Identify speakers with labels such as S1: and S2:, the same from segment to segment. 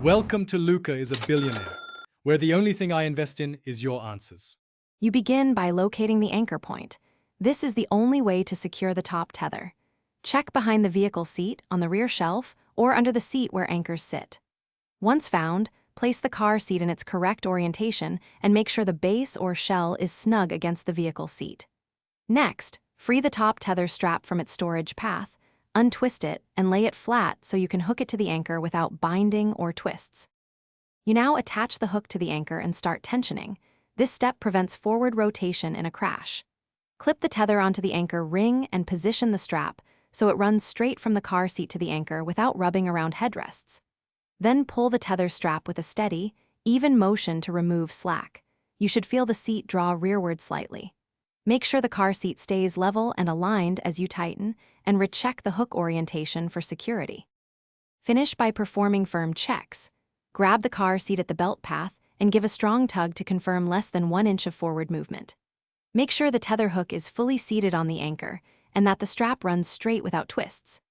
S1: Welcome to Luca is a Billionaire, where the only thing I invest in is your answers.
S2: You begin by locating the anchor point. This is the only way to secure the top tether. Check behind the vehicle seat, on the rear shelf, or under the seat where anchors sit. Once found, place the car seat in its correct orientation and make sure the base or shell is snug against the vehicle seat. Next, free the top tether strap from its storage path, untwist it, and lay it flat so you can hook it to the anchor without binding or twists. You now attach the hook to the anchor and start tensioning. This step prevents forward rotation in a crash. Clip the tether onto the anchor ring and position the strap so it runs straight from the car seat to the anchor without rubbing around headrests. Then pull the tether strap with a steady, even motion to remove slack. You should feel the seat draw rearward slightly. Make sure the car seat stays level and aligned as you tighten, and recheck the hook orientation for security. Finish by performing firm checks. Grab the car seat at the belt path and give a strong tug to confirm less than 1 inch of forward movement. Make sure the tether hook is fully seated on the anchor and that the strap runs straight without twists.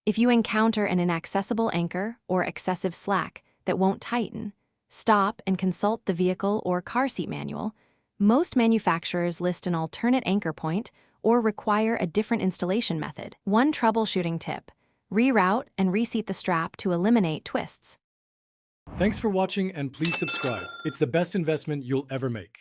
S2: If you encounter an inaccessible anchor or excessive slack that won't tighten, stop and consult the vehicle or car seat manual. Most manufacturers list an alternate anchor point or require a different installation method. One troubleshooting tip: reroute and reseat the strap to eliminate twists.
S1: Thanks for watching and please subscribe. It's the best investment you'll ever make.